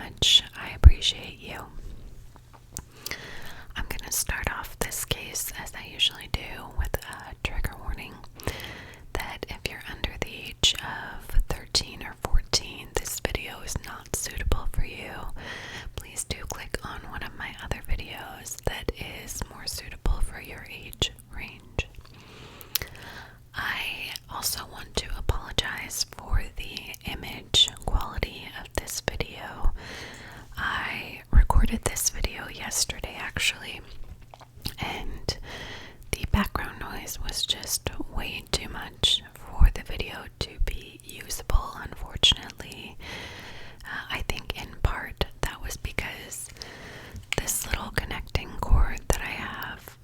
much. I appreciate you. I'm going to start off this case as I usually do with a trigger warning that if you're under the age of 13 or 14, this video is not suitable for you. Please do click on one of my other videos that is more suitable for your age range. I also want to apologize for the image quality of this video. I recorded this video yesterday actually, and the background noise was just way too much for the video to be usable, unfortunately. I think in part that was because this little connecting cord that I have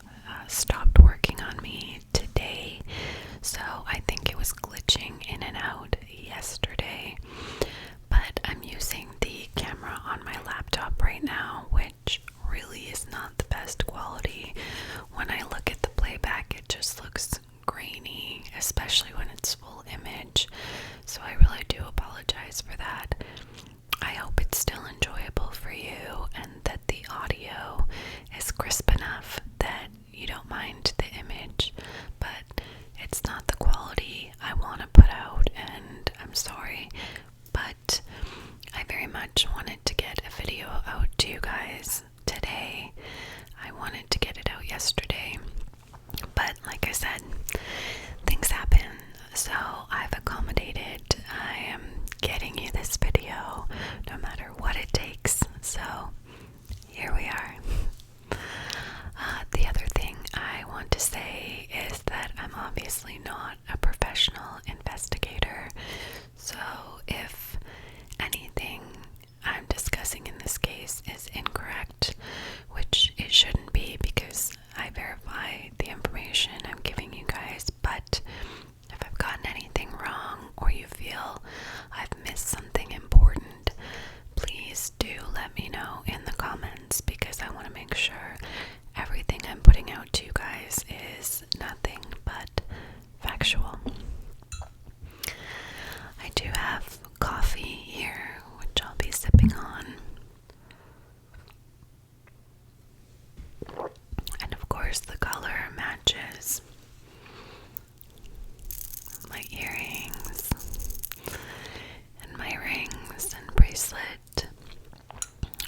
stopped working on me today, so I think it was glitching in and out yesterday. But I'm using the camera on my laptop right now, which really is not the best quality. When I look at the playback, it just looks grainy, especially when it's full image, so I really do apologize for that. I hope it's still enjoyable for you and that the audio is crisp enough that you don't mind the image, but it's not the quality I want to put out, and I'm sorry, but I very much wanted to get a video out to you guys today. I wanted to get it out yesterday, but like I said, things happen, so I've accommodated. I am getting you this video no matter what it takes, so here we are. The other thing I want to say is that I'm obviously not a professional investigator, so if anything I'm discussing in this case is incorrect, which it shouldn't be because I verify the information I'm giving you guys, but if I've gotten anything wrong or you feel I've missed something important, please do let me know in the comments, because I want to make sure everything I'm putting out to you guys is nothing but factual. I do have coffee here, which I'll be sipping on. And of course the color matches my earrings and my rings and bracelet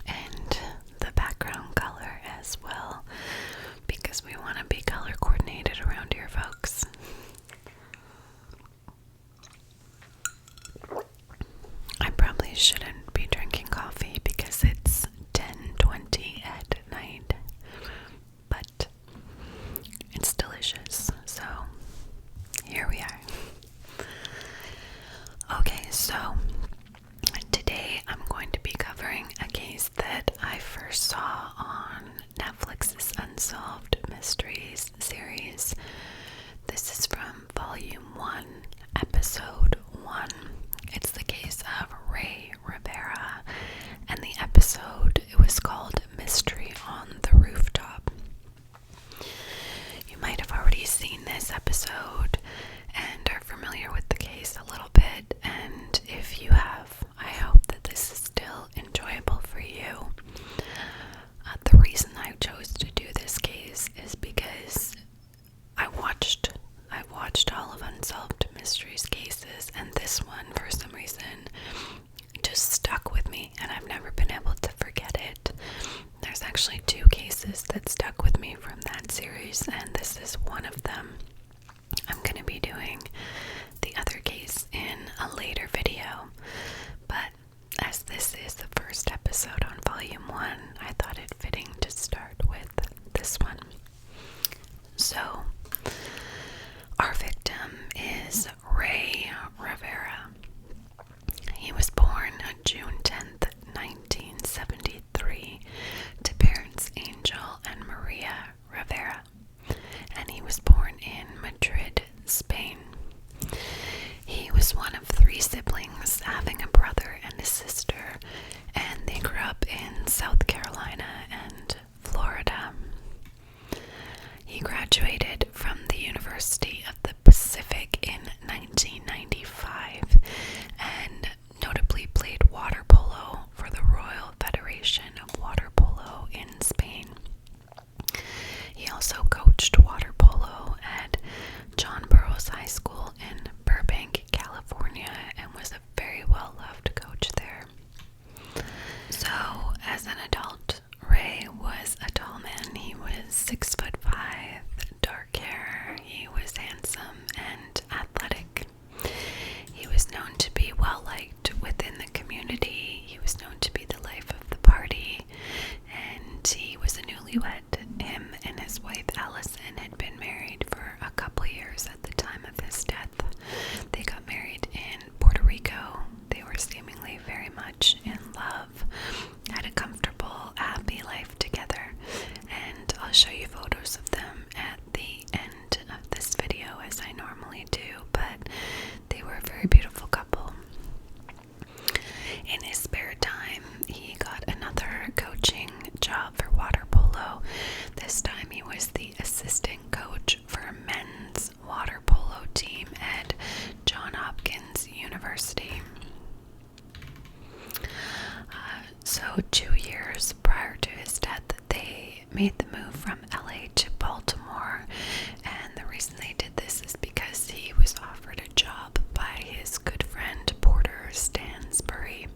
and the background color as well, because we want to be color coordinated around here, folks. I probably shouldn't be drinking coffee because it's 10:20 at night, but it's delicious, so here we are. Okay, so today I'm going to be covering a case that I first saw on Netflix's Unsolved Mysteries series. This is from Volume 1, Episode 1. It's the case of Rey Rivera, and the episode, it was called Mystery on the Rooftop. You might have already seen this episode and are familiar with the case a little bit, and if you have, I hope that this is still enjoyable for you. The reason I chose to do this case is because I watched all of Unsolved Mysteries cases, and this one, for some reason, just stuck with me, and I've never been able to forget it. There's actually 2 cases that stuck with me from that series, and this is one of them. I'm going to be doing the other case in a later video, but as this is the first episode on Volume 1, I thought it fitting to start with this one. So, our victim is Rey Rivera. He was born on June 10th, 1973, to parents Angel and Maria Rivera, and he was born in Madrid, Spain. He was one of 3 siblings, very much in love, had a comfortable, happy life together, and I'll show you photos of them at the end of this video as I normally do, but they were a very beautiful couple. In his spare time, he got another coaching job for water polo. This time he was the assistant coach for a men's water polo team at Johns Hopkins University. So 2 years prior to his death, they made the move from LA to Baltimore, and the reason they did this is because he was offered a job by his good friend Porter Stansbury.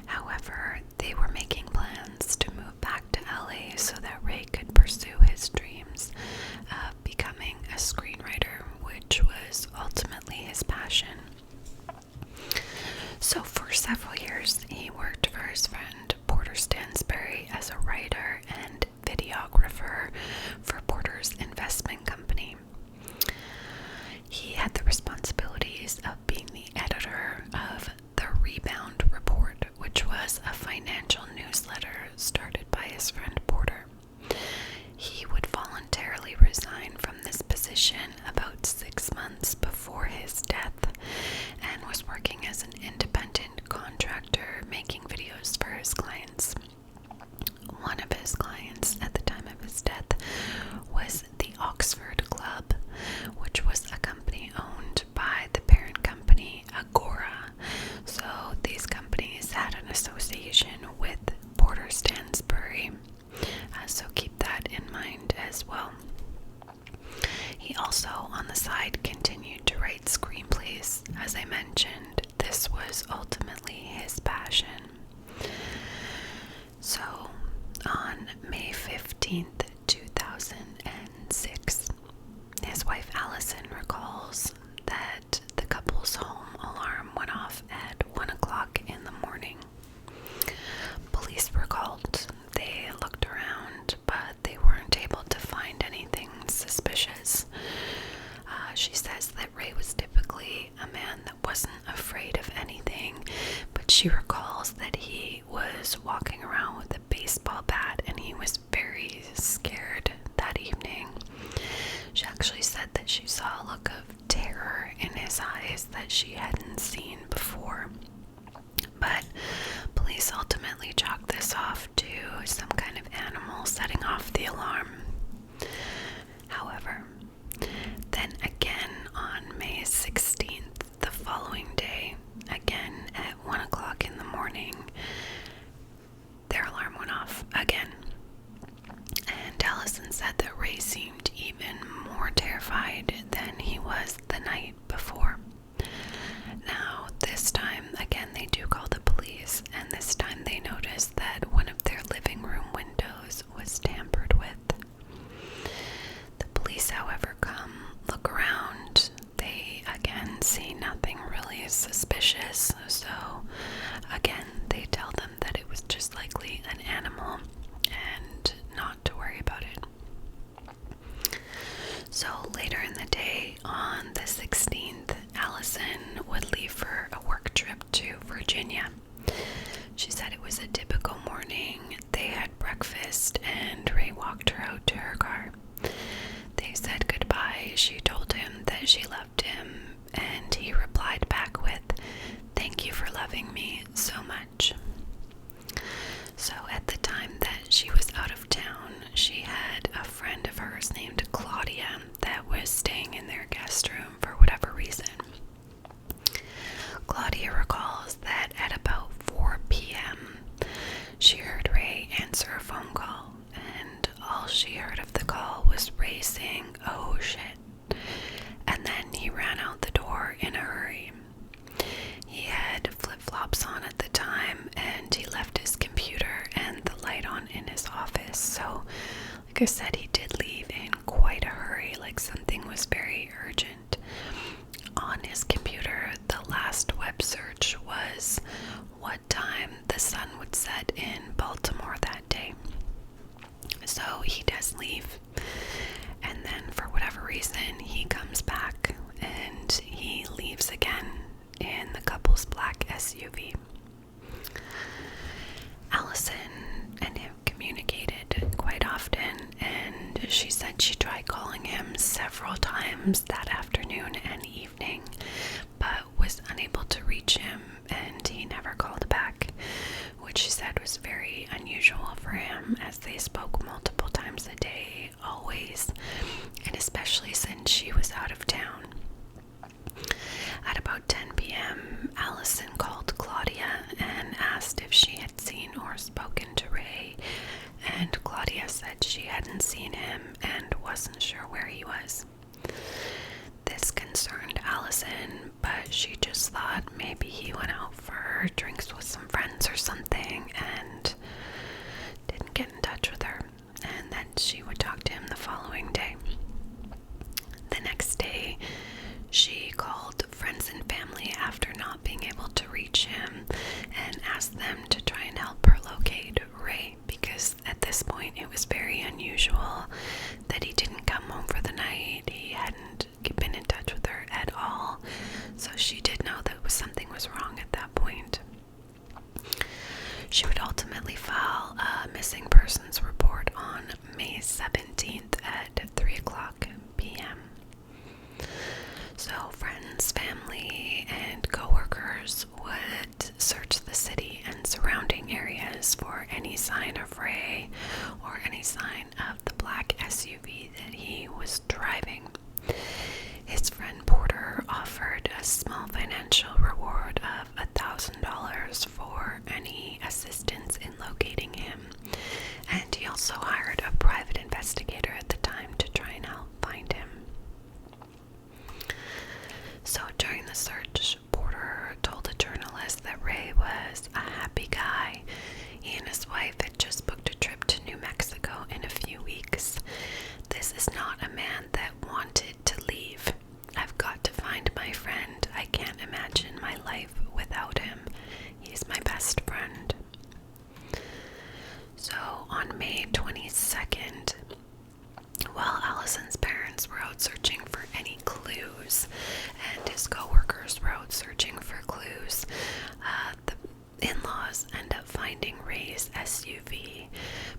However, they were making plans to move back to LA so that Ray could pursue his dreams of becoming a screenwriter, which was ultimately his passion. So for several years, he worked for his friend Porter Stansbury as a writer and videographer for Porter's investment company. He had the responsibilities of being the editor of the Rebound Report, which was a financial newsletter started by his friend Porter. He would voluntarily resign from this position about 6 months before his death and was working as an independent contractor making videos for his clients. One of his clients at the time of his death was the Oxford Club, which was a company owned by the parent company Agora. So these companies had an association with Porter Stansbury, so keep that in mind as well. He also, on the side, continued to write screenplays. As I mentioned, this was ultimately his passion. So, on May 15th, 2006, his wife Allison recalls that the couple's home alarm went off at 1 o'clock in the morning. Police were called. They looked around, but they weren't able to find anything suspicious. She says that Ray was typically a man that wasn't afraid of anything, but she recalls that he was walking around with a baseball bat and he was very scared that evening. She actually said that she saw a look of terror in his eyes that she hadn't seen before. But police ultimately chalked this off to some kind of animal setting off the alarm. However, then again on May 16th, the following day, again at 1 o'clock in the morning, their alarm went off again. And Allison said that Ray seemed even more terrified than he was the night before. Now, this time, again, they do call the police, and this time they noticed that one of their living room windows was tampered with. The police, however, come, look around. They, again, see nothing really suspicious, so, again, they tell them that it was just likely an animal and not to worry about it. So later in the day, on the 16th, Allison would leave for a work trip to Virginia. She said it was a typical morning. They had breakfast and Ray walked her out to her car. They said goodbye. She told him that she loved him, and he replied back with, "Thank you for loving me so much." So at the time that she was out of town, she had a friend of hers named Claudia that was staying in their guest room for whatever reason. Claudia recalls that at about 4 p.m., she heard Ray answer a phone call, and all she heard of the call was Ray saying, "Oh shit," and then he ran out the door in a hurry. He had flip-flops on at the time, and he left his computer and the light on in his office, so like I said, he did leave in quite a hurry, like something was very urgent. On his computer, the last web search was what time the sun would set in Baltimore that day. So he does leave, and then for whatever reason, he comes back and he leaves again in the couple's black SUV. She said she tried calling him several times that afternoon and evening, but was unable to reach him, and he never called back, which she said was very unusual for him, as they spoke multiple times a day, always, and especially since she was out of town. At about 10 p.m., Allison called Claudia and asked if she had seen or spoken to Ray, and Claudia said she hadn't seen him and wasn't sure where he was. This concerned Allison, but she just thought maybe he went out for drinks with some friends or something and didn't get in touch with her, and then she would talk to him the following day. The next day, she called friends and family after not being able to reach him and asked them to try and help her locate Ray, because at this point it was very unusual that he didn't come home for the night. He hadn't been in touch with her at all, so she did know that something was wrong at that point. She would ultimately file a missing persons report on May 17th at 3 o'clock p.m. So friends, family, and co-workers would search the city and surrounding areas for any sign of Ray or any sign of the black SUV that he was driving. His friend Porter offered a small financial reward of $1,000 for any assistance in locating him, and he also hired a private investigator at the time to try and help find him. So during the search, Porter told a journalist that Ray was a happy guy. He and his wife had just booked a trip to New Mexico in a few weeks. This is not a man that wanted to leave. I've got to find my friend. I can't imagine my life without him. He's my best friend. So on May 22nd, while Allison's parents were out searching for any clues and his co-workers were out searching for clues, the in-laws end up finding Ray's SUV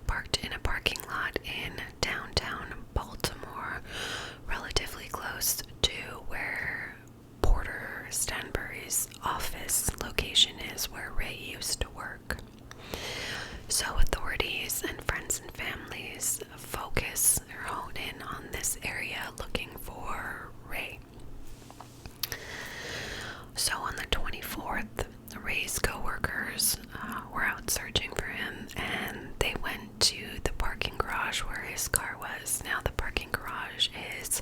parked in a parking lot in downtown Baltimore, relatively close to where Porter Stanbury's office location is, where Ray used to work. So authorities and friends and families focus or hone in on this area looking for Ray. So on the 24th, Ray's co-workers were out searching for him, and they went to the parking garage where his car was. Now the parking garage is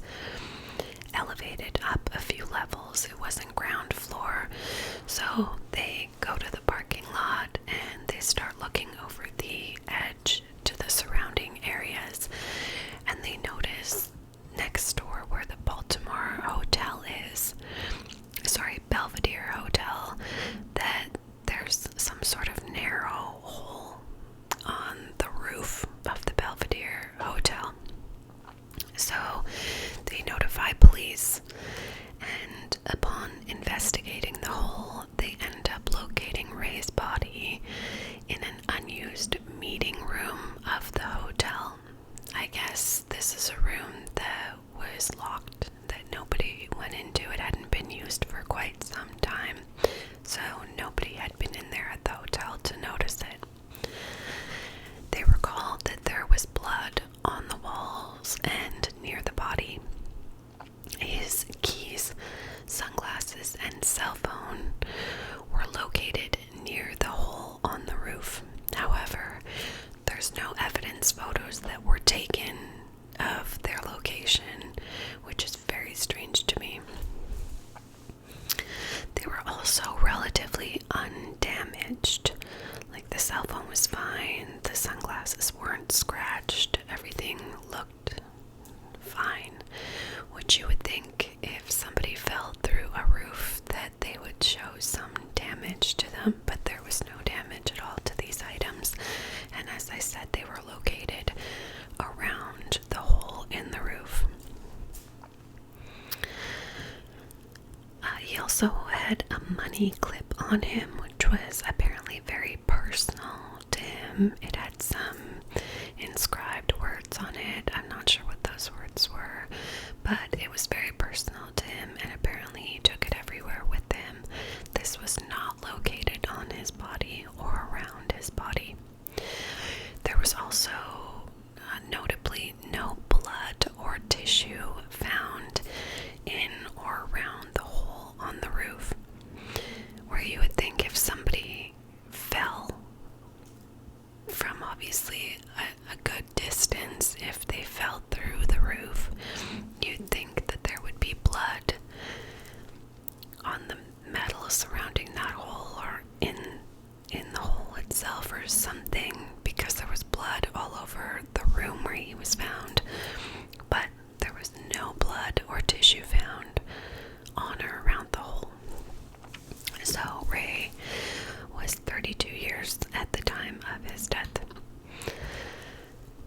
elevated up a few levels. It wasn't ground floor. So they go to the parking lot and they start looking over the edge to the surrounding areas, and they notice next door where the Baltimore Hotel is, Belvedere Hotel, that there's some sort of narrow hole on the roof of the Belvedere Hotel. So they notify police, and upon investigating the hole, they end up locating Ray's body in an unused meeting room of the hotel. I guess this is a room that was locked, that nobody went into. It hadn't been used for quite some time, so nobody had been in there at the hotel to notice it. They recalled that there was blood on the walls and near the body. His keys, sunglasses, and cell phone were located near the hole on the roof. However, there's no evidence photos that were taken of their location, which is very strange to me. They were also relatively undamaged. Like, the cell phone was fine, the sunglasses weren't scratched, everything looked fine, which you would think if somebody fell through a roof that they would show some damage to them, but there was no damage at all to these items, and as I said, they were located around the hole in the roof. He also had a money clip on him, which was apparently apparently very personal to him. It had some inscribed words on it. I'm not sure what those words were, but it was very personal to him, and apparently he took it everywhere with him. This was not located on his body or around his body. There was also notably no blood or tissue found in or around the hole on the roof, where you would think if somebody fell from obviously a good distance, if they fell through the roof, you'd think that there would be blood on the metal surrounding that hole or in the hole itself or something, because there was blood all over the room where he was found. But there was no blood or tissue found on or around the hole. So Rey was 32 years at the time of his death.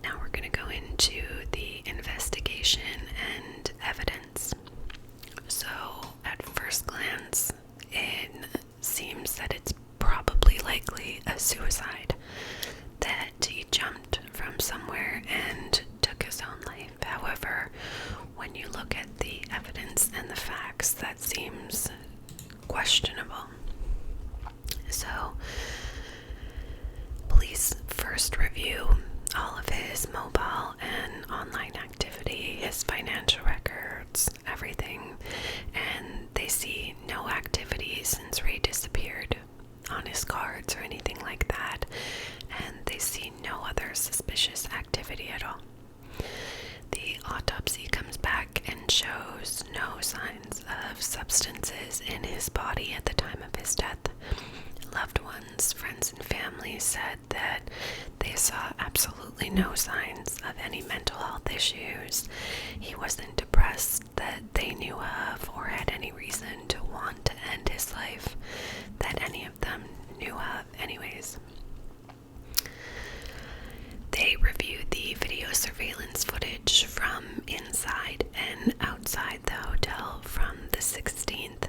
Now we're going to go into the investigation and evidence. So at first glance, it seems that it's probably likely a suicide, that he jumped from somewhere and took his own life. However, when you look at the evidence and the facts, that seems questionable. So, police first review all of his mobile and online activity, his financial records, everything, and they see no activity since Rey disappeared on his cards or anything like that, and they see no other suspicious activity at all. The autopsy comes back and shows no signs of substances in his body at the time of his death. Loved ones, friends, and family said that they saw absolutely no signs of any mental health issues. He wasn't depressed that they knew of or had any reason to want to end his life that any of them knew of anyways. They reviewed the video surveillance footage from inside and outside the hotel from the 16th,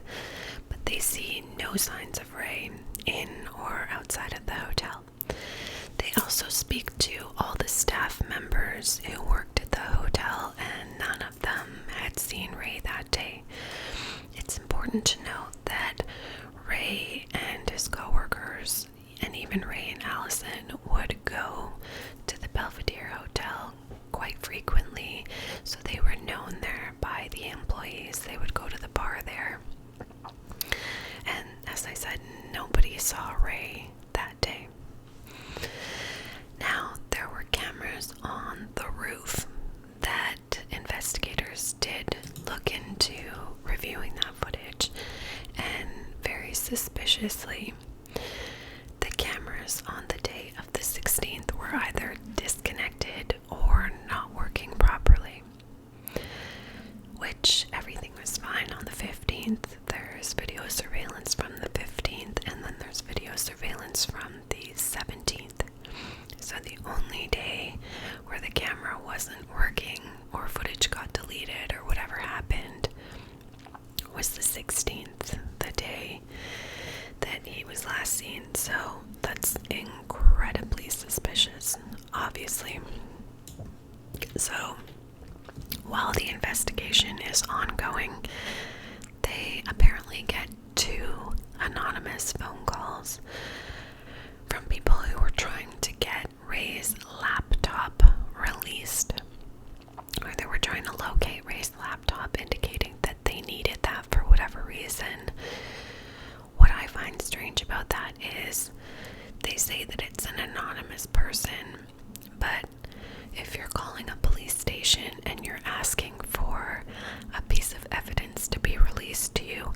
but they see no signs of Rey in or outside of the hotel. They also speak to all the staff members who worked at the hotel, and none of them had seen Rey that day. It's important to note that Rey and his co-workers, and even Rey and Allison, would go to the Belvedere Hotel quite frequently, so they were known there by the employees. They would go to the bar there. And as I said, nobody saw Rey that day. Now, there were cameras on the roof that investigators did look into reviewing that footage, and very suspiciously, the cameras on the day of the 16th were either disconnected or not working properly, which everything was fine on the 15th. There's video surveillance from the 15th, and then there's video surveillance from the 17th. So the only day where the camera wasn't working or footage got deleted or whatever happened was the 16th, the day that he was last seen. So that's incredibly suspicious, obviously. So while the investigation is ongoing, they apparently get 2 anonymous phone calls from people who were trying to get Rey's laptop released, or they were trying to locate Rey's laptop, indicating that they needed that for whatever reason. What I find strange about that is they say that it's an anonymous person, but if you're calling a police station and you're asking for a piece of evidence to be released to you,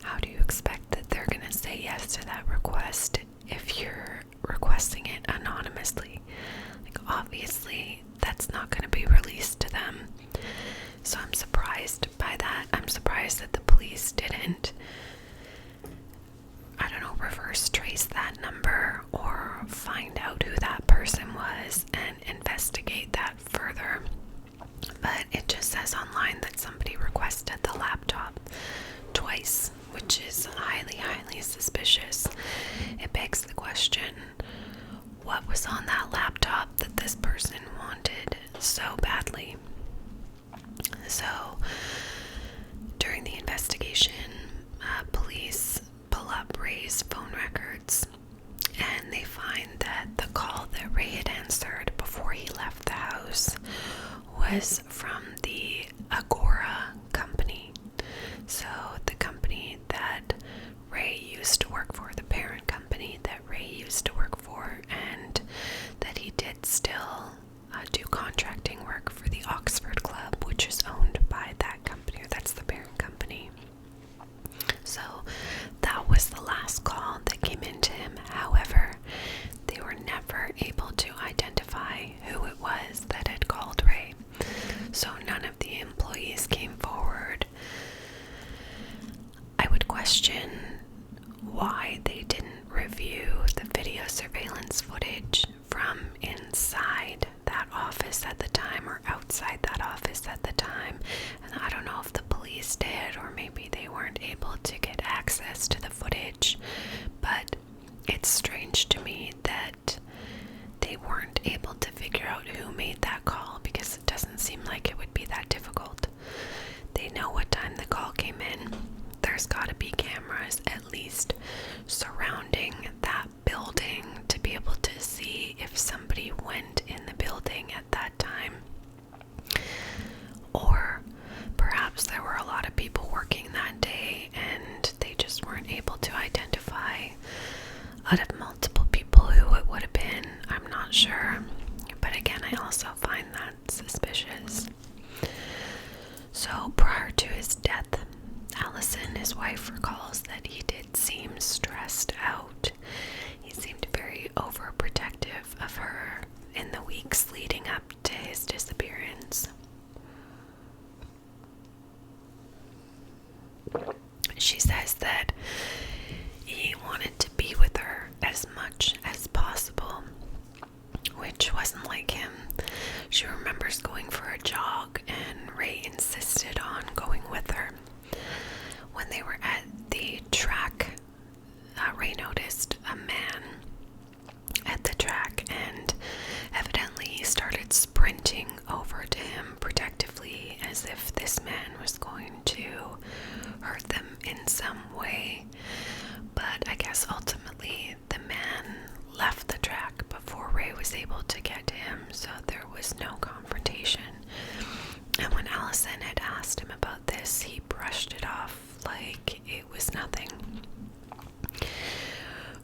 how do you expect that they're going to say yes to that request if you're requesting it anonymously? Like, obviously, that's not going to be released to them. So I'm surprised by that. I'm surprised that the police didn't, reverse trace that number or find out who that person was and investigate that further. But it just says online that somebody requested the laptop twice, which is highly, highly suspicious. It begs the question question what was on that laptop that this person wanted so badly. So, during the investigation, police pull up Rey's phone records, and they find that the call that Rey had answered before he left the house was from the Agora company. So, the company that Rey used to work for, the parent company that Rey used to work for, and that he did still do contracting work for the Oxford Club, which is owned by that company, or that's the parent company. So that was the last call that came into him. However, they were never able to identify who it was that had called Rey. So none of the employees came forward. I would question why they didn't review the video surveillance footage from inside that office at the time or outside that office at the time. And I don't know if the police did, or maybe they weren't able to get access to the footage, but it's strange to me that they weren't able to figure out who made that call, because it doesn't seem like it would be that difficult. They know what time the call came in. There's got to be cameras at least surrounding that building to be able to see if somebody went in the building at that time. Or perhaps there were a lot of people working that day and they just weren't able to identify out of multiple people who it would have been. I'm not sure. But again, I also find that suspicious. So prior to his death, Allison, his wife, recalls that he did seem stressed out. He seemed very overprotective of her in the weeks leading up to his disappearance. She says that he wanted to be with her as much as possible, which wasn't like him. She remembers going for a jog and Rey insisted on going with her. When they were at the track, Rey noticed a man at the track, and evidently he started sprinting over to him protectively as if this man was going to hurt them in some way. But I guess ultimately the man left the track before Rey was able to get to him, so there was no confrontation. And when Allison had asked him about this, he brushed it off like it was nothing.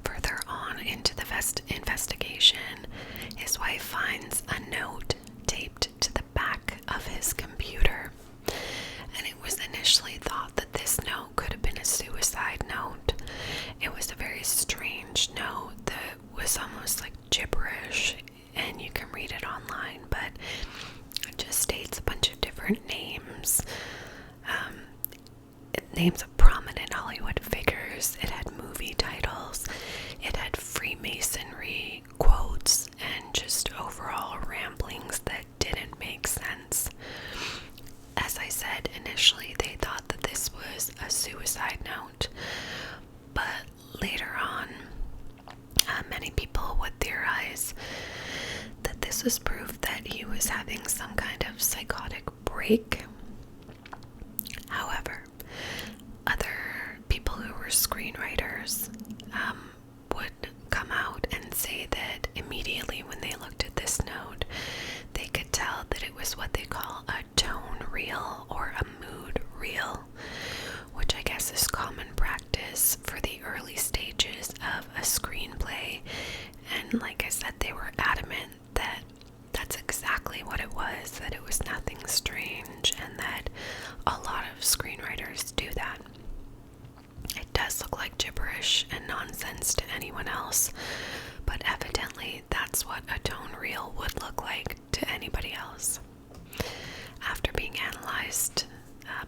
Further on into the investigation, his wife finds a note taped to the back of his computer, and it was initially thought that this note could have been a suicide note. It was a very strange note that was almost like gibberish, and you can read it online, but it just states a bunch of different names. Names of prominent Hollywood figures. It had movie titles. It had Freemasonry quotes and just overall ramblings that didn't make sense. As I said, initially they thought that this was a suicide note, but later on, many people would theorize that this was proof that he was having some kind of psychotic break. However, other people who were screenwriters would come out and say that immediately when they looked at this note, they could tell that it was what they call a tone reel or a mood reel, which I guess is common practice for the early stages of a screenplay. And like I said, they were adamant that that's exactly what it was, that it was nothing strange, and that a lot of screenwriters do that. It does look like gibberish and nonsense to anyone else, but evidently that's what a tone reel would look like to anybody else. After being analyzed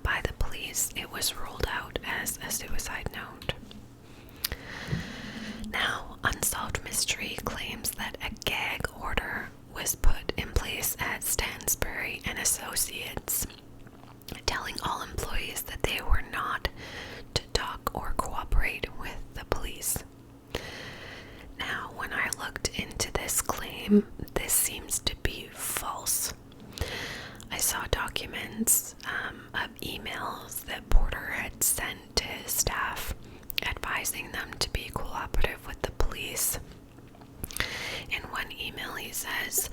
by the police, it was ruled out as a suicide note. Now, Unsolved Mystery claims that a gag order was put in place at Stansbury and Associates, telling all employees that they were not to talk or cooperate with the police. Now, claim this seems to be false. I saw documents of emails that Porter had sent to his staff advising them to be cooperative with the police. In one email he says,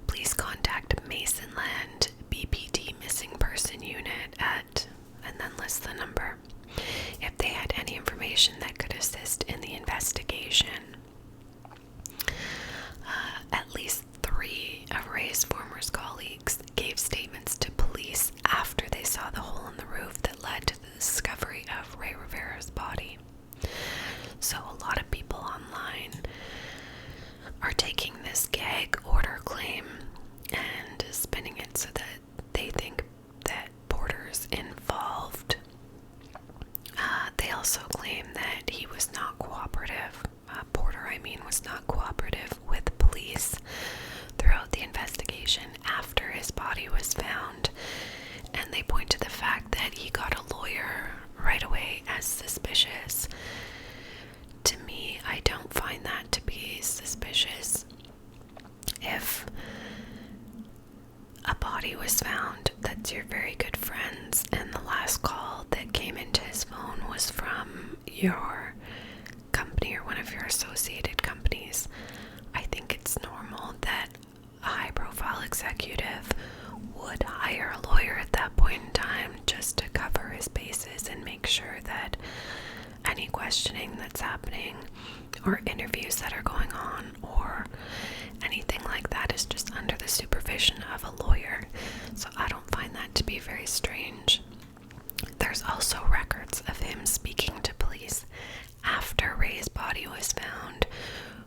"Please contact Masonland BPD Missing Person Unit at," and then lists the number, "if they had any information that could assist in the investigation." At least 3 of Ray's former colleagues gave statements to police after they saw the hole in the roof that led to the discovery of Rey Rivera's body. So a lot of people online are taking this gag order claim and spinning it so that they think that Porter's involved. They also claim that he was not cooperative. Porter, was not cooperative with police throughout the investigation after his body was found, and they point to the fact that he got a lawyer right away as suspicious. To me, I don't find that to be suspicious. If a body was found that's your very good friend's, and the last call that came into his phone was from your company or one of your associated companies, I think it's normal that a high-profile executive would hire a lawyer at that point in time just to cover his bases and make sure that any questioning that's happening or interviews that are going on or anything like that is just under the supervision of a lawyer. So I don't find that to be very strange. There's also records of him speaking to police after Ray's body was found,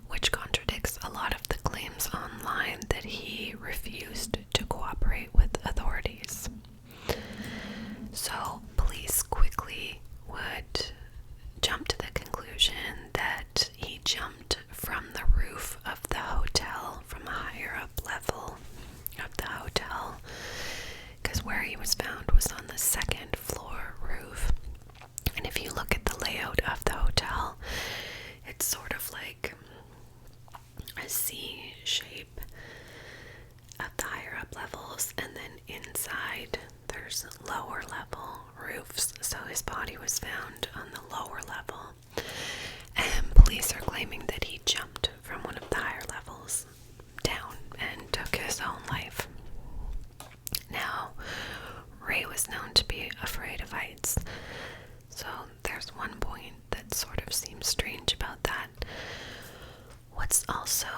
which contradicts a lot of the claims online that he refused to cooperate with authorities. So police quickly would jump to the conclusion that he jumped from the roof of the hotel, from a higher up level of the hotel, because where he was found was on the second floor roof. And if you look at the layout of the hotel, it's sort of like a C shape of the higher up levels, and then inside there's lower level roofs. So his body was found on the lower level, and police are claiming that he jumped from one of the higher levels down and took his own life. Now, Ray was known to be afraid of heights, so there's one point that sort of seems strange about that. What's also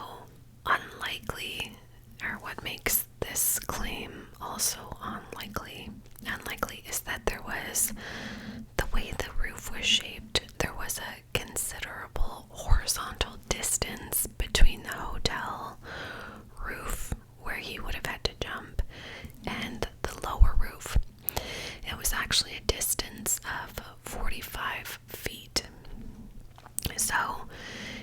unlikely, or what makes this claim also unlikely, is that there was, the way the roof was shaped, there was a considerable horizontal distance between the hotel roof where he would have had to jump and the lower roof. It was actually a distance of 45 feet. So,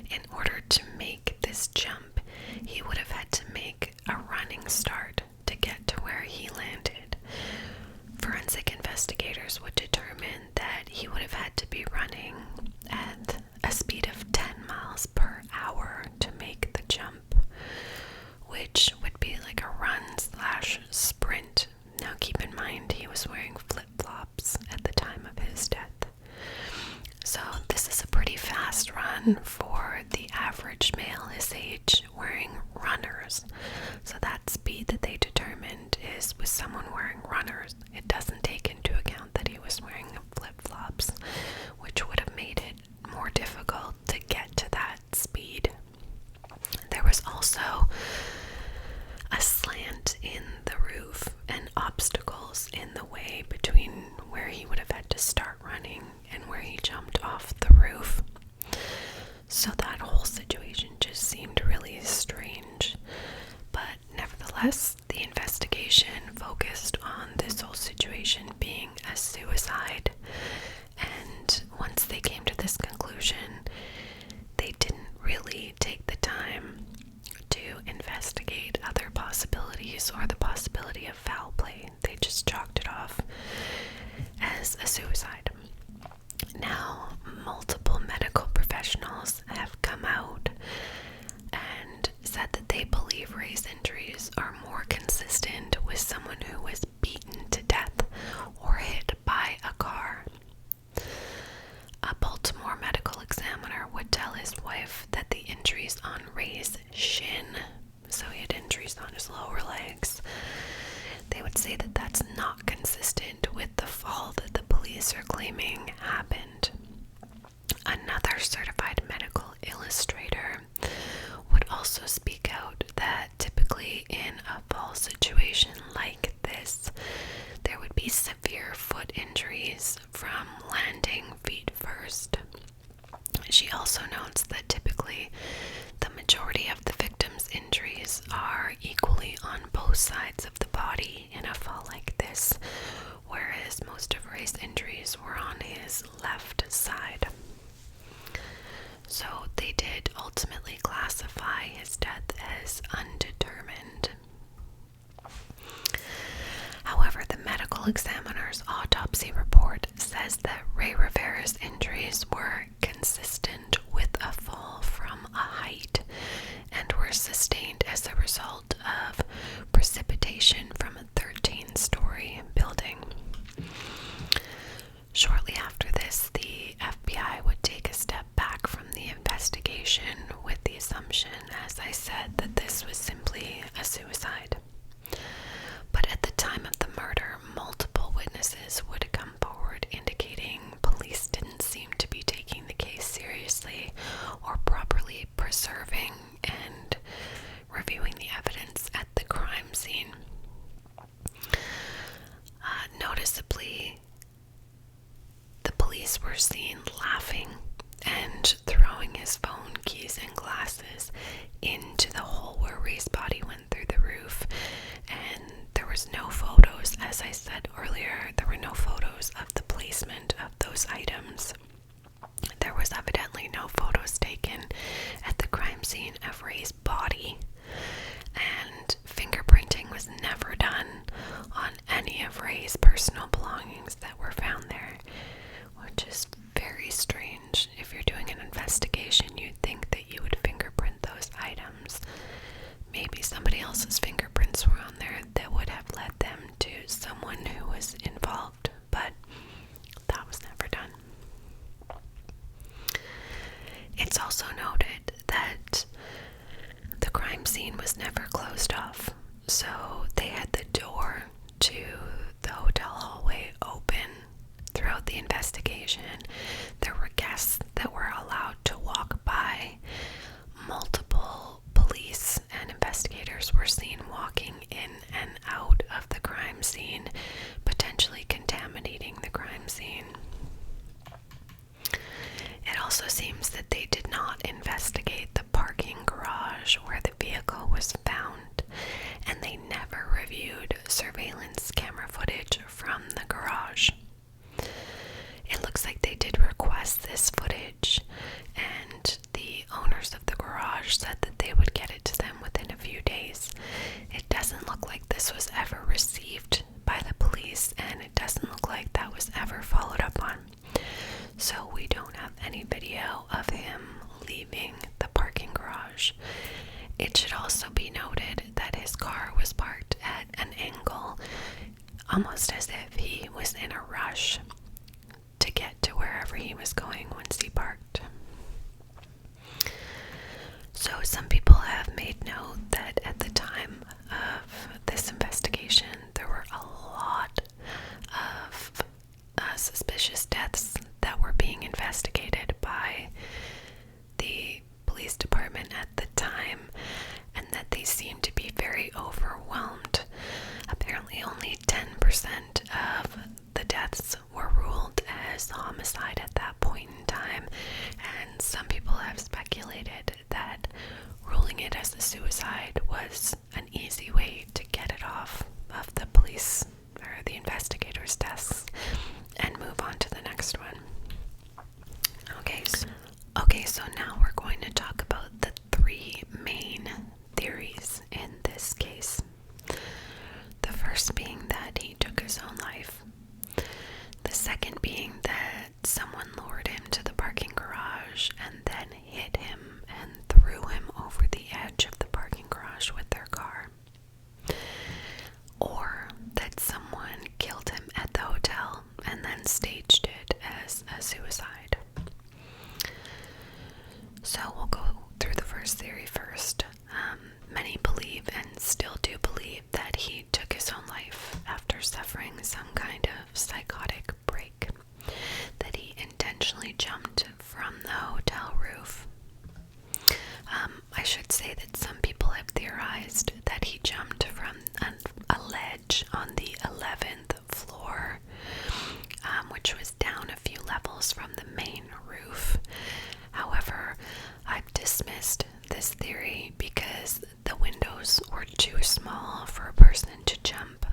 in order to make this jump, he would have had to make a running start to get to where he landed. Forensic investigators would determine that he would have had to be running at a speed of 10 miles per hour to make the jump, which would be like a run/sprint. Now keep in mind he was wearing flip-flops at the time of his death. So this is a pretty fast run for the average male his age wearing runners. So that speed that they determined is with someone wearing runners. It doesn't take into account that he was wearing flip-flops, which would have made it more difficult to get to that speed. There was also a slant in the roof and obstacles in the way between where he would have had to start running and where he jumped off the roof. So that whole situation just seemed really strange. But nevertheless, the investigation focused on this whole situation being a suicide. And once they came to this conclusion, they didn't really take the time to investigate other possibilities or the possibility of foul play. They just chalked it off as a suicide. Now, multiple medical professionals have come out and said that they believe injuries on Rey's shin, so he had injuries on his lower legs. They would say that that's not consistent with the fall that the police are claiming happened. Another certified medical illustrator would also speak out that typically in a fall situation like this, there would be severe foot injuries from landing feet first. She also notes that typically the majority of the victim's injuries are equally on both sides of the body in a fall like this, whereas most of Rey's injuries were on his left side. So they did ultimately classify his death as undetermined. However, the medical examiner's autopsy report says that Rey Rivera's injuries were consistent with a fall from a height and were sustained as a result of precipitation from a 13-story building. Shortly after this, the FBI would take a step back from the investigation with the assumption, as I said, that this was simply a suicide. But at the time of the murder, multiple witnesses would come forward indicating police didn't seem to be taking the case seriously or properly preserving and reviewing the evidence at the crime scene. Noticeably, the police were seen laughing and throwing his phone, keys, and glasses into the hole where Rey's body went through the roof. And there was no photos, as I said earlier, there were no photos of the placement of those items. There was evidently no photos taken at the crime scene of Rey's body, and fingerprinting was never done on any of Rey's personal belongings that were found there, which is very strange. If you're doing an investigation, you'd think that you would fingerprint those items. Maybe somebody else's fingerprints were on there that would have led them to someone who was involved, but that was never done. It's also noted that the crime scene was never closed off, so they had the door to the hotel hallway open throughout the investigation. There were guests that were allowed to walk by. Multiple police and investigators were seen walking in and out of the crime scene, potentially contaminating the crime scene. It also seems that they did not investigate the parking garage where the vehicle was found, and they never reviewed surveillance camera footage from the garage. It looks like they did request this footage, and the owners of the garage said that they would get it to them within a few days. It doesn't look like this was ever received by the police, and it doesn't look like that was ever followed up on. So we don't have any video of him leaving the parking garage. It should also be noted that his car was parked at an angle, almost as if he was in a rush to get to wherever he was going once he parked. So some people have made note that at the time of this investigation, there were a lot of suspicious deaths that were being investigated by the police department at the time, and that they seemed to be very overwhelmed. Apparently only 10% of the deaths were ruled as homicide at that point in time, and some people have speculated that ruling it as a suicide was an easy way to get it off of the police or the investigators' desks and move on to the next one. Okay, so now we're going to talk about the three main theories in this case. The first being that he took his own life. The second being that someone lured him to the parking garage and then hit him and he took his own life after suffering some kind of psychotic break, that he intentionally jumped from the hotel roof. I should say that some people have theorized that he jumped from a ledge on the 11th floor, which was down a few levels from the main roof. However, I've dismissed this theory because the windows were too small for a person to jump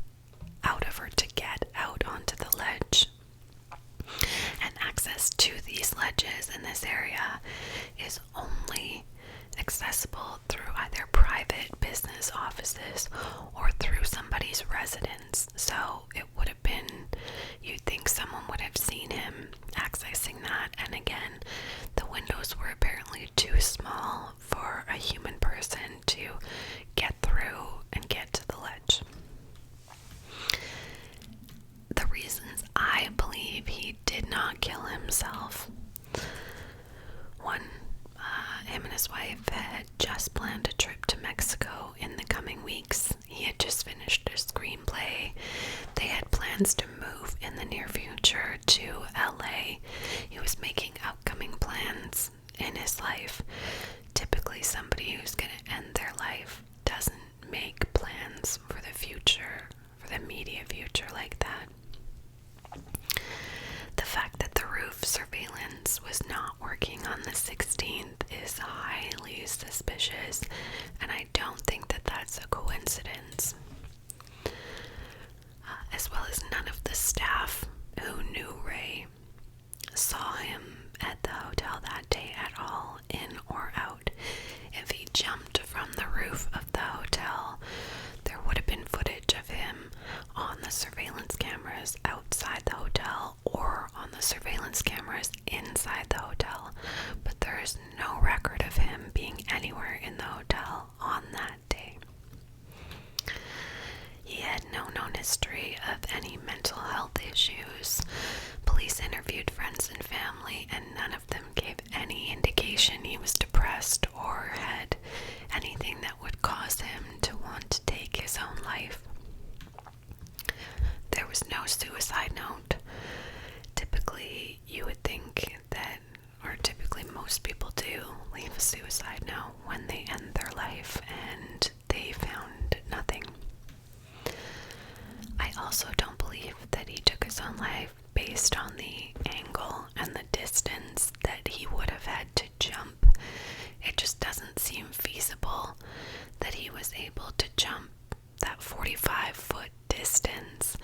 out of or to get out onto the ledge. And access to these ledges in this area is only accessible through either private business offices or through somebody's residence. So it would have been, you'd think someone would have seen him accessing that, and again, the windows were apparently too small for a human person to get through and get to the ledge. The reasons I believe he did not kill himself: one, him and his wife had just planned a trip to Mexico in the coming weeks. He had just finished a screenplay. They had plans to move in the near future to LA. He was making upcoming plans in his life. Typically, somebody who's going to end their life doesn't make plans for the future, for the immediate future like that. The fact that the roof surveillance was not working on the 16th is highly suspicious, and I don't think that that's a coincidence. As well as none of the staff who knew Rey saw him at the hotel that day at all, in or out. If he jumped from the roof of the hotel, there would have been footage of him on the surveillance cameras outside the hotel or on the surveillance cameras inside the hotel, but there is no record of him being anywhere in the hotel on that day. He had no known history of any mental health issues. Police interviewed friends and family, and none of them gave any indication he was depressed or had anything that would cause him to want to take his own life. There was no suicide note. Typically, you would think that, or typically most people do, leave a suicide note when they end their life, and they found nothing. I also don't believe that he took his own life based on the angle and the distance that he would have had to jump. It just doesn't seem feasible that he was able to jump that 45-foot distance,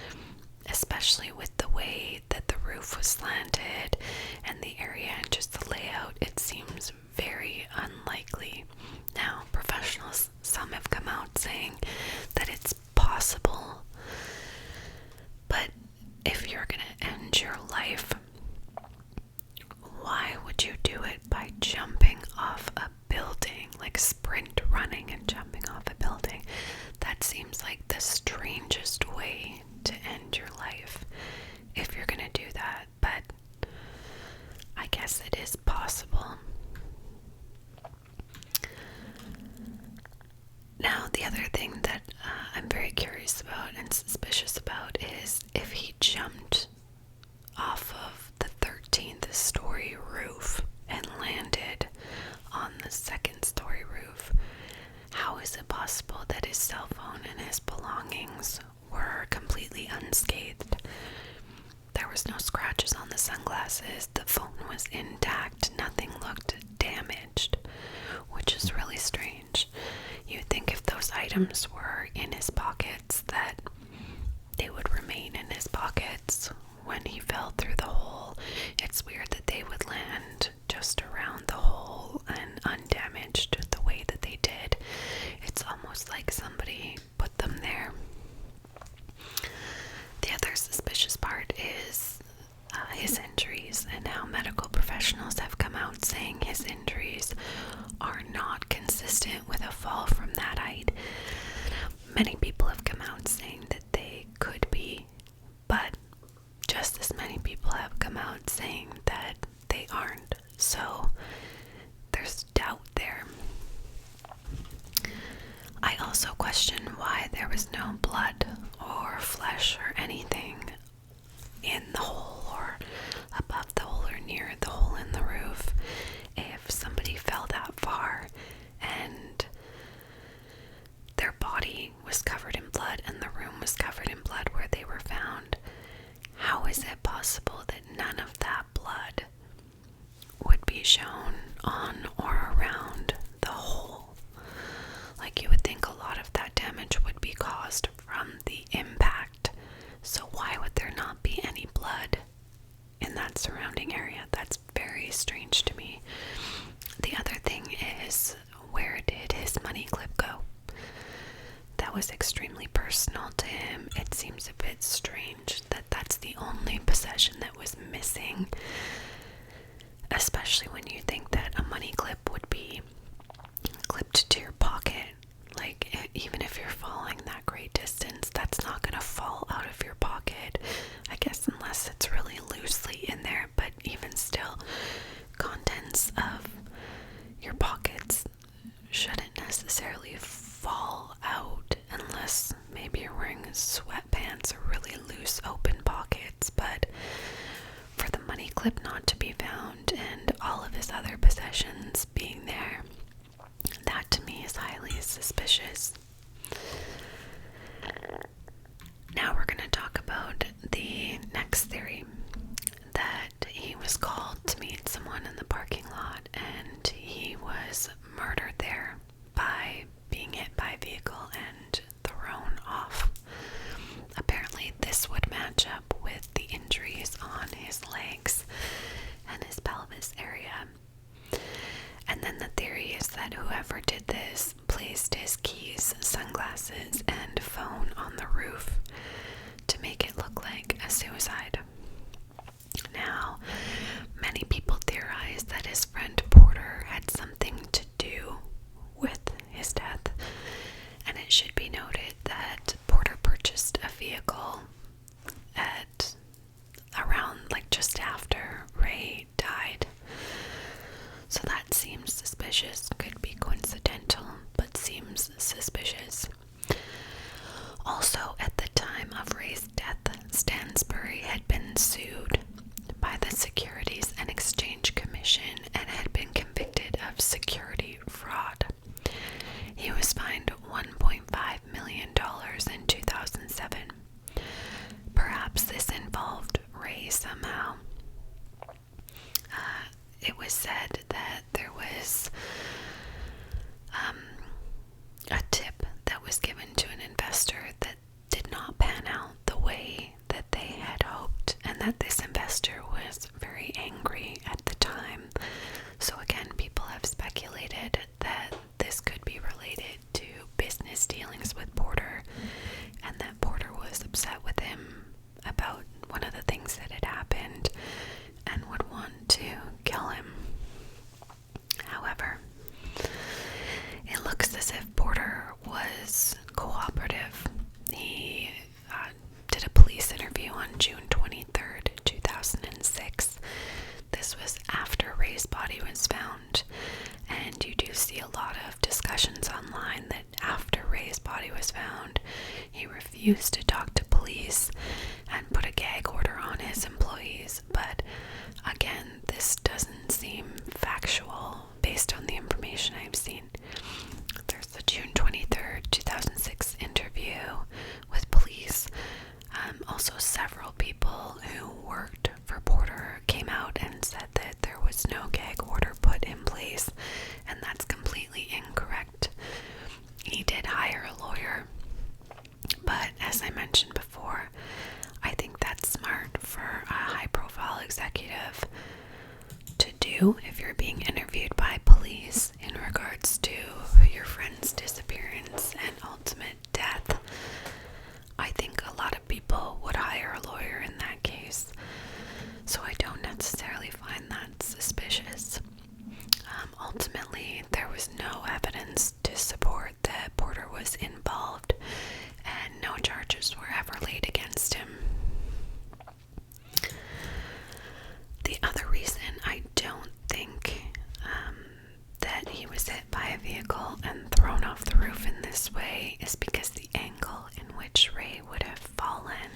especially with the way that the roof was slanted and the area and just the layout. It seems very unlikely. Now, professionals, some have come out saying that it's possible, but if you're going to end your life, why would you do it by jumping off a building, like sprint running and jumping off a building? That seems like the strangest way to end your life if you're going to do that, but I guess it is possible. Now, the other thing that I'm very curious about and suspicious about is if he jumped off of the 13th story roof and landed on the 2nd story roof. How is it possible that his cell phone and his belongings were completely unscathed? There was no scratches on the sunglasses, the phone was intact, nothing looked damaged, which is really strange. You'd think if those items were in his pockets that they would remain in his pockets when he fell through the hole. It's weird that they would land just around the hole and undamaged the way that they did. It's almost like somebody put them there. The other suspicious part is his injuries and how medical professionals have come out saying his injuries are not consistent with a fall from that height. Many people have come out saying that they could be, but just as many people have come out saying that they aren't. So there's doubt there. I also also question why there was no blood or flesh or anything in the hole or above the hole or near the hole in the roof. If somebody fell that far and their body was covered in blood and the room was covered in blood where they were found, how is it possible that none of that blood would be shown on or around the hole? Like, you would think a lot of that damage would be caused from the impact. So why would there not be any blood in that surrounding area? That's very strange to me. The other thing is, where did his money clip go? That was extremely personal to him. It seems a bit strange that that's the only possession that was missing, especially when you think that a money clip would be clipped to your pocket. Like, even if you're falling that great distance, that's not going to fall out of your pocket, I guess, unless it's really loosely in there. But even still, contents of your pockets shouldn't necessarily fall out unless maybe you're wearing sweatpants or really loose open pockets. But for the money clip not to be found and all of his other possessions being there, that to me is highly suspicious. Now we're going to talk about the next theory, that he was called to meet someone in the parking lot and he was murdered there by being hit by a vehicle and thrown off. Apparently this would match up with the injuries on his legs and his pelvis area. And then the theory is that whoever did this placed his keys, sunglasses, and phone on the roof to make it look like a suicide. Now, many people theorize that his friend Porter had something to do with his death, and it should be noted that Porter purchased a vehicle at around, like, just after Rey died. So that seems suspicious. Could be coincidental, but seems suspicious. Also, at the time of Rey's death, Stansbury had been sued by the Securities and Exchange Commission and had been convicted of security fraud. He was fined $1.5 million in 2007. Perhaps this involved Rey somehow. It was said that there was a tip that was given to an investor that did not pan out the way that they had hoped, and that this investor was very angry at the time. So again, people have speculated that this could be related to business dealings with Porter, and that Porter was upset with him about one of the things that had happened and would want to kill him. However, it looks as if Porter was cooperative. He did a police interview on June 23rd, 2006. This was after Rey's body was found, and you do see a lot of discussions online that after Rey's body was found, he refused to talk to police and put a gag order on his employees. But again, this doesn't seem factual based on the information I've seen. There's the June 23rd, 2006 interview with police. Also, several people who worked for Porter came out and said that there was no gag order put in place, and that's completely incorrect. He did hire a lawyer, but as I mentioned before, I think that's smart for a high-profile executive to do if you're being interviewed by police in regards to your friend's disappearance and ultimate death. I think a lot of people would hire a lawyer in that case, so I don't necessarily find that suspicious. Ultimately, there was no evidence to support that Porter was involved, and no charges were ever laid against him. The other reason I don't think that he was hit by a vehicle and thrown off the roof in this way is because the angle in which Rey would have fallen,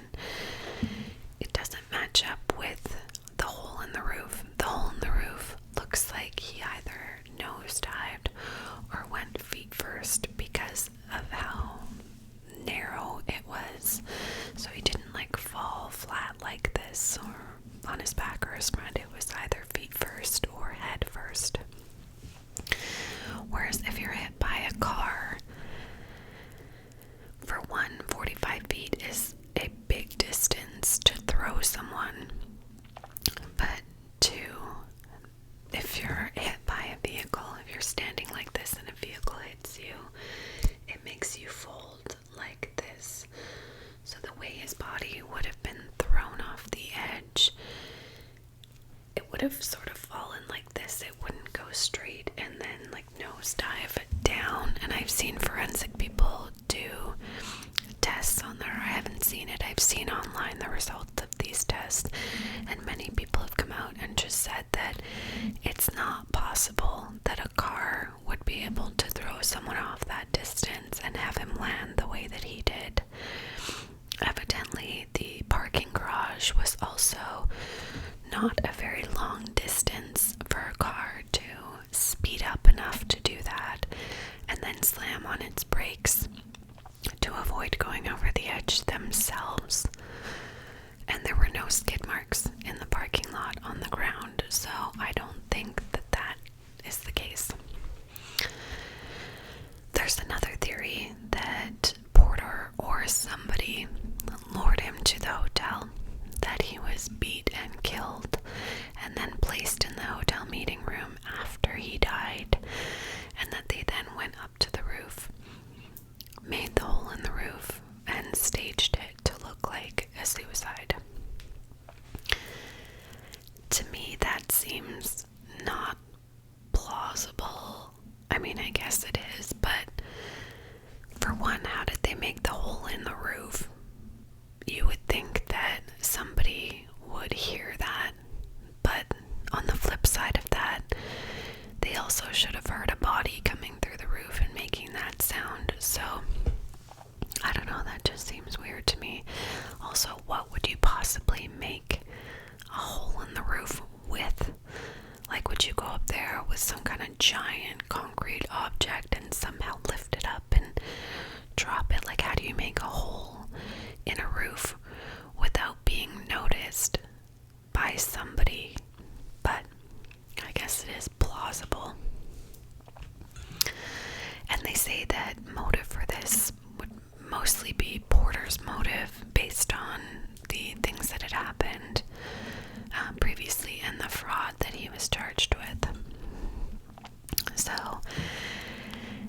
it doesn't match up with the hole in the roof. The hole in the roof looks like he either nosedived or went feet first because of how narrow it was. So he didn't like fall flat like this or on his back or his front. It was either feet first or head first. Whereas if you're hit by a car, for one, 45 feet is a big distance to throw someone. But two, if you're hit by a vehicle, if you're standing like this and a vehicle hits you, it makes you fold like this. So the way his body would have been thrown off the edge, it would have sort of fallen like this. It wouldn't go straight and then like nosedive down. And I've seen forensic people do tests on there. I haven't seen it. I've seen online the results of these tests, and many people have come out and just said that it's not possible that a car would be able to throw someone off that distance and have him land the way that he did. Evidently, the parking garage was also not a very long distance for a car to speed up enough to do that and then slam on its brakes to avoid going over the edge themselves. And there were no skid marks in the parking lot on the ground, so I don't think that that is the case. There's another theory that Porter or somebody lured him to the hotel, that he was beat and killed and then placed in the hotel meeting room after he died, and that they then went up to the roof, made the hole in the roof, and staged it to look like a suicide. To me, that seems not plausible. I mean, I guess it is, but for one, how did they make the hole in the roof? You would think that somebody would hear that, but on the flip side of that, they also should have heard a body coming through the roof and making that sound. So I don't know, that just seems weird to me. Also, what would you possibly make a hole in the roof with? Like, would you go up there with some kind of giant concrete object and somehow lift it up and drop it? Like, how do you make a hole in a roof without being noticed by somebody? But I guess it is plausible. And they say that motive for this would mostly be Porter's motive based on the things that had happened previously and the fraud that he was charged with. So,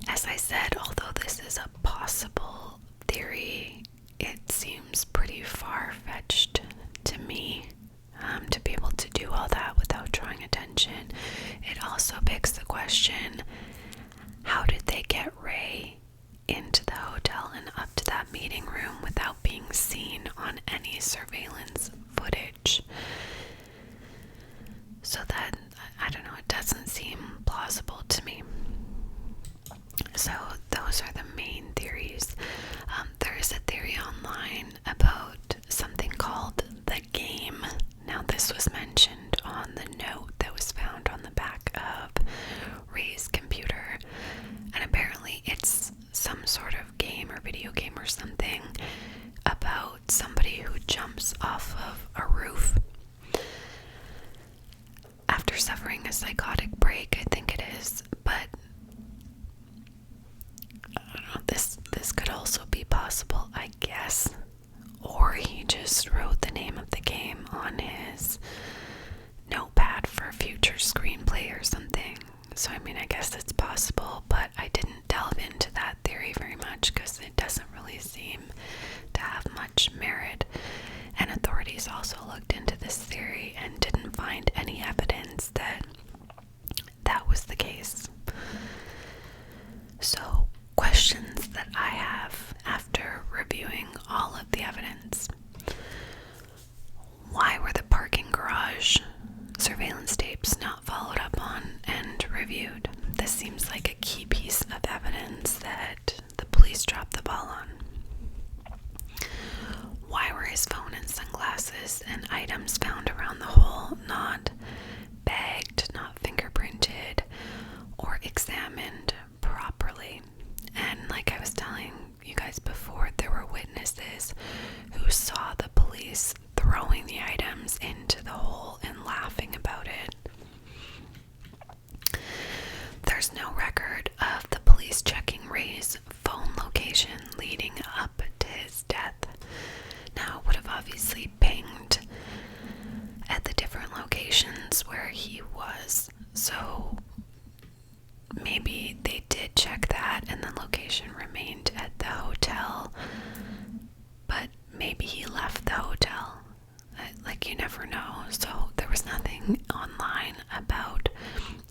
as I said, although this is a possible theory, it seems pretty far-fetched to me to be able to do all that without drawing attention. It also begs the question, how did they get Rey into the hotel and up to that meeting room without being seen on any surveillance footage? So that, I don't know, it doesn't seem plausible to me. So those are the main theories. There is a theory online about something called the game. Now, this was mentioned on the note that was found on the back of Rey's computer, and apparently it's some sort of game or video game or something about somebody who jumps off of a roof after suffering a psychotic break, I think it is. But I don't know, this could also be possible, I guess. Or he just wrote the name of the game on his notepad for a future screenplay or something. So I mean, I guess it's possible, but I didn't delve into that theory very much because it doesn't really seem to have much merit. And authorities also looked into this theory and didn't find any evidence that that was the case. So, questions that I have after reviewing all of the evidence. Why were the parking garage surveillance tapes not followed up on and reviewed? This seems like a key piece of authorities checking Rey's phone location leading up to his death. Now, it would have obviously pinged at the different locations where he was, so maybe they did check that and the location remained at the hotel, but maybe he left the hotel. Like, you never know. So there was nothing online about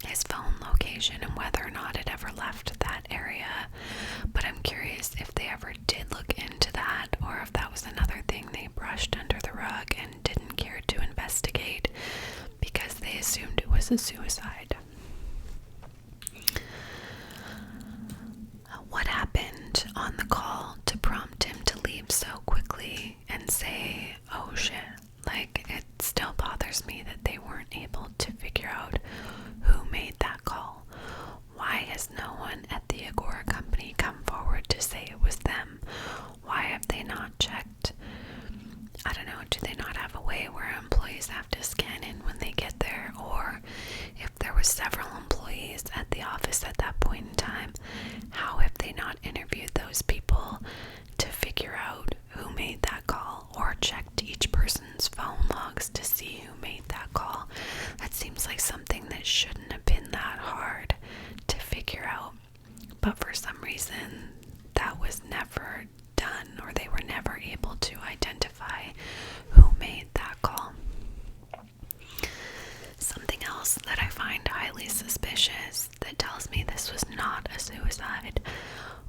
his phone location and whether or not it ever left that area, but I'm curious if they ever did look into that, or if that was another thing they brushed under the rug and didn't care to investigate because they assumed it was a suicide. What happened on the call to prompt him to leave so quickly and say, oh shit? Like, it still bothers me that they weren't able to figure out who made that call. Why has no one at the Agora company come forward to say it was them? Why have they not checked? I don't know, do they not have a way where employees have to scan in when they get there? Or if there were several employees at the office at that point in time, how have they not interviewed those people to figure out who made that call, or checked each person's phone logs to see who made that call? That seems like something that shouldn't have been that hard to figure out, but for some reason that was never done, or they were never able to identify who made that call. Something else that I find highly suspicious that tells me this was not a suicide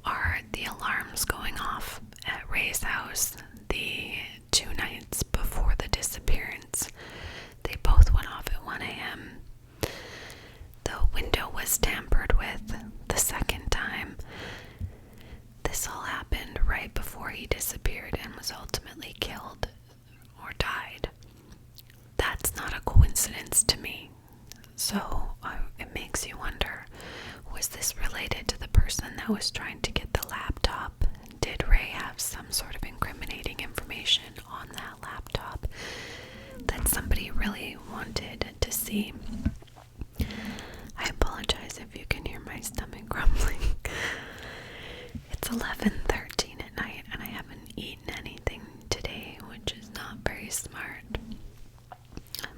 are the alarms going off at Rey's house the 2 nights before the disappearance. They both went off at 1 a.m. The window was tampered with the second time. This all happened right before he disappeared and was ultimately killed or died. That's not a coincidence to me. So it makes you wonder, was this related to the person that was trying to get the laptop? Did Rey have some sort of incriminating information on that laptop that somebody really wanted to see? I apologize if you can hear my stomach grumbling. It's 11:13 at night and I haven't eaten anything today, which is not very smart.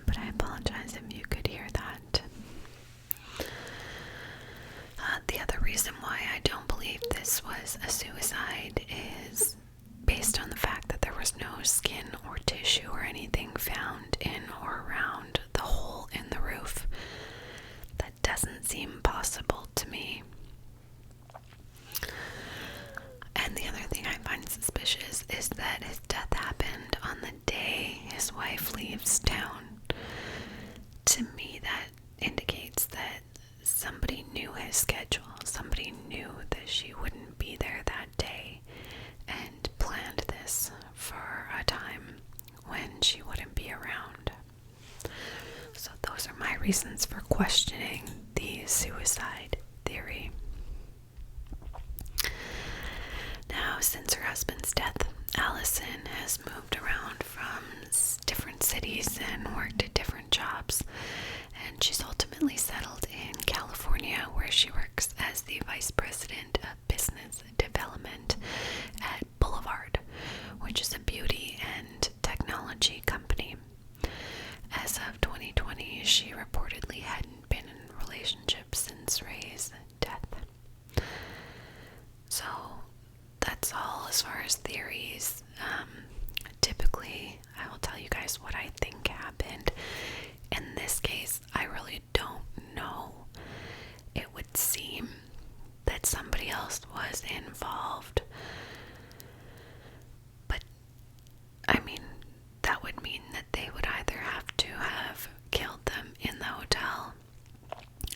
But I apologize if you could hear that. The other reason why I don't believe this was a suicide is based on the fact that there was no skin or tissue or anything found in or around the hole in the roof. That doesn't seem possible to me. And the other thing I find suspicious is that his death happened on the day his wife leaves town. To me, that indicates that somebody knew his schedule. Somebody knew that she wouldn't be there that day and planned this for a time when she wouldn't be around. So those are my reasons for questioning the suicide theory. Now, since her husband's death, Allison has moved around from different cities and worked at different jobs, and she's ultimately settled in California, where she works as the vice president of business development at Boulevard, which is a beauty and technology company. As of 2020, she reportedly hadn't been in a relationship since Rey's death. So that's all as far as theories. Typically, I will tell you guys what I think happened. In this case, I really don't know. It would seem that somebody else was involved. But, I mean, that would mean that they would either have to have killed them in the hotel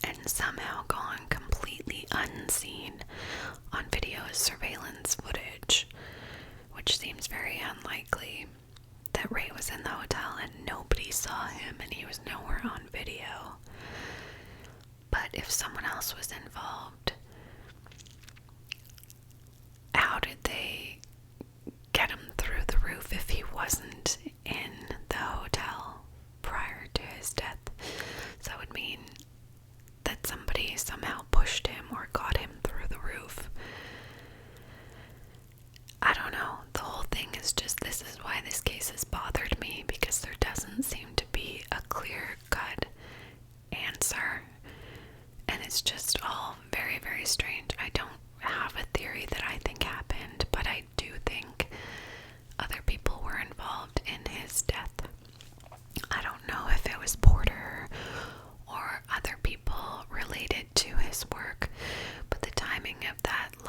and somehow gone completely unseen on video surveillance footage, which seems very unlikely that Rey was in the hotel and nobody saw him and he was nowhere on video. But if someone else was involved, how did they get him through the roof if he wasn't in the hotel prior to his death? So that would mean that somebody somehow pushed him or got him through the roof.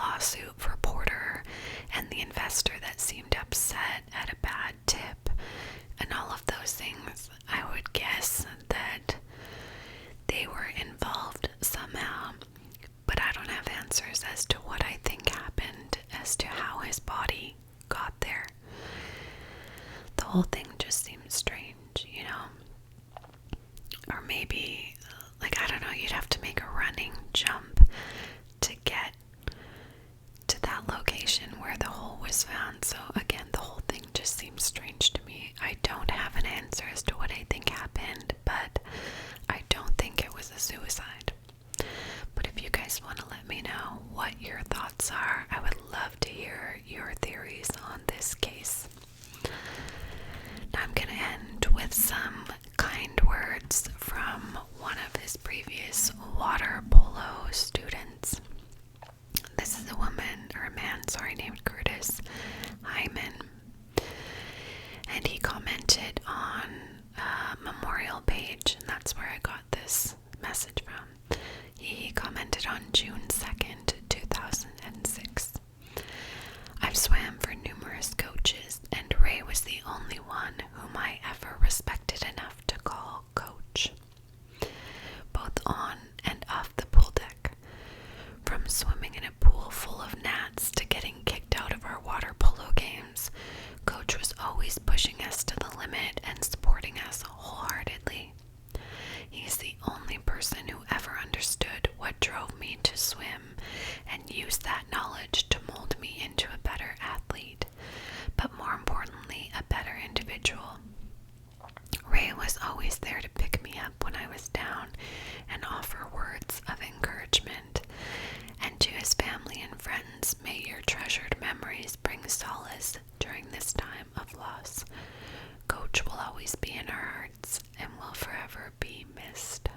lawsuit for Porter and the investor that seemed upset at a bad tip and all of those things, I would guess that they were involved somehow. But I don't have answers as to what I think happened, as to how his body got there. The whole thing just seems strange, you know? Or maybe, like, I don't know, you'd have to make a running jump to get to that location where the hole was found. So again, the whole thing just seems strange to me. I don't have an answer as to what I think happened, but I don't think it was a suicide. But if you guys want to let me know what your thoughts are, I would love to hear your theories on this case. Now I'm going to end with some kind words from one of his previous water polo students. This is a woman, or a man, sorry, named Curtis Hyman. And he commented on a memorial page, and that's where I got this message from. He commented on June 2nd, 2006. I've swam for numerous coaches, and Ray was the only one whom I ever respected enough to call coach, both on and off the pool deck. From swimming in a pool full of gnats to getting kicked out of our water polo games, Coach was always pushing us to the limit and supporting us wholeheartedly. He's the only person who ever understood what drove me to swim and used that knowledge to mold me into a better athlete, but more importantly, a better individual. Ray was always there to pick me up when I was down and offer words of encouragement. And to his family and friends, may your treasured memories bring solace during this time of loss. Coach will always be in our hearts and will forever be missed.